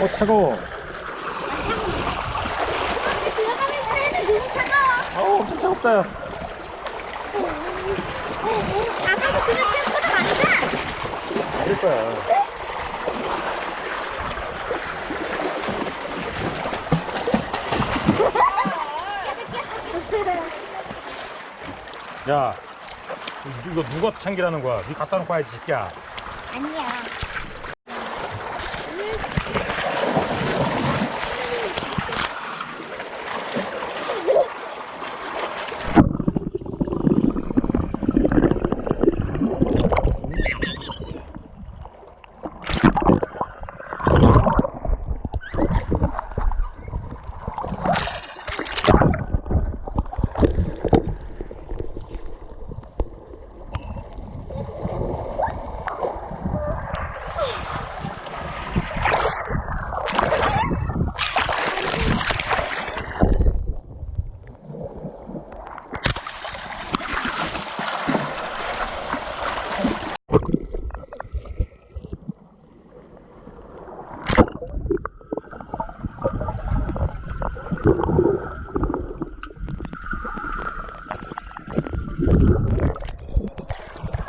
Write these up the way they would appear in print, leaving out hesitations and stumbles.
차가워. 들어가면서 해도 너무 차가워. 엄청 차갑다요. 아까도 그냥 캠프도 가는데? 될 거야. 야, 이거 누가 참기라는 거야? 니 갖다 놓고 와야지, 새끼야. 아니야.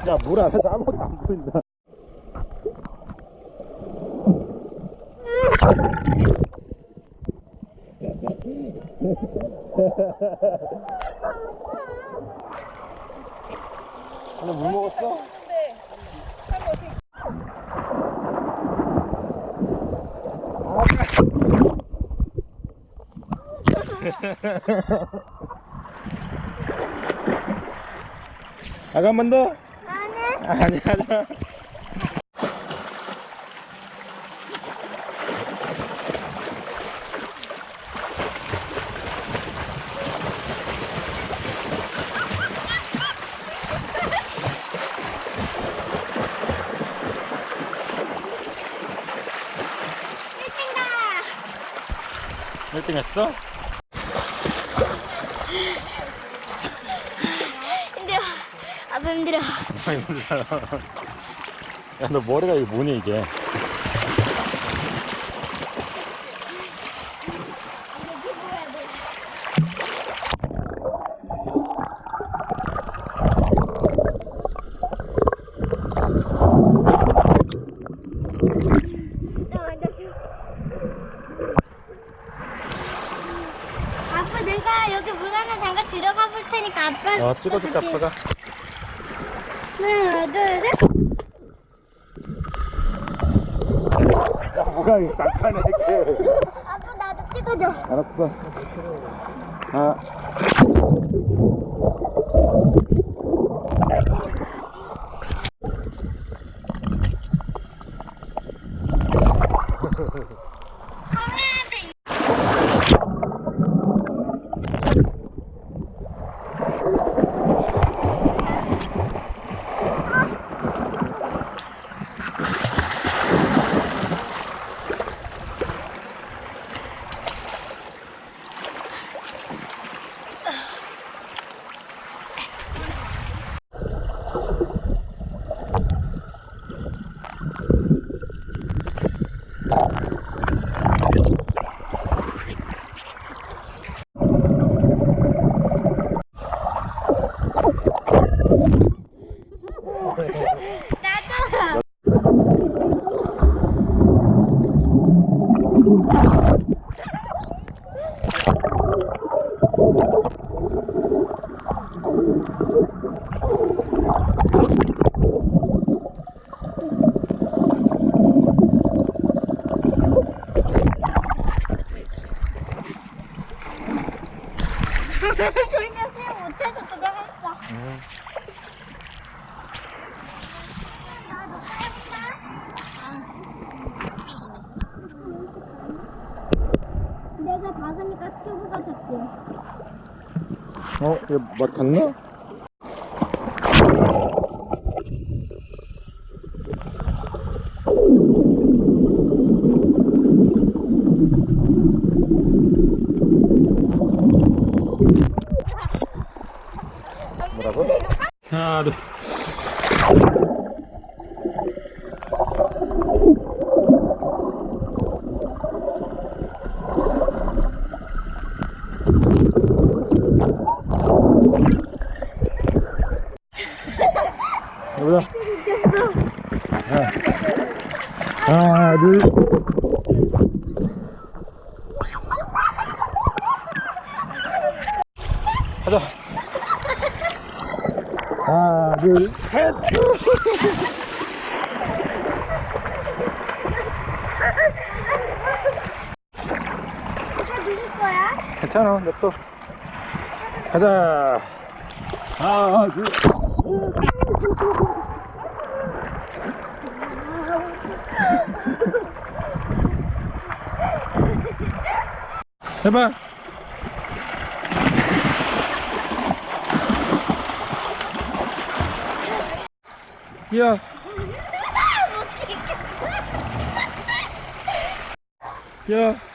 야, 물 안에서 아무것도 안 보인다. 너 물 먹었어? 아가 한 번 더? 아니 아니야. 몇 등 했어? 힘들어. 아빠 힘들어. 야, 너 머리가 이게 뭐냐 이게? 아빠 내가 여기 물 안에 잠깐 들어가 볼 테니까 아빠 찍어줄게 아빠가. 하나 둘 셋. 야, 뭐야 이거 잠깐만 이렇게. 아빠 나도 찍어줘. 알았어. 그냥 수영 못해서 도망갔어. 나도 내가 작으니까 스튜브가 작지. 얘 맛 갔나? 뭐라고? 하나, 둘. 하나, 둘. 가자. 하나, 둘, 셋. 누구 거야? 괜찮아, 냅둬. 가자. 하나, 둘. 해봐. 야. 야.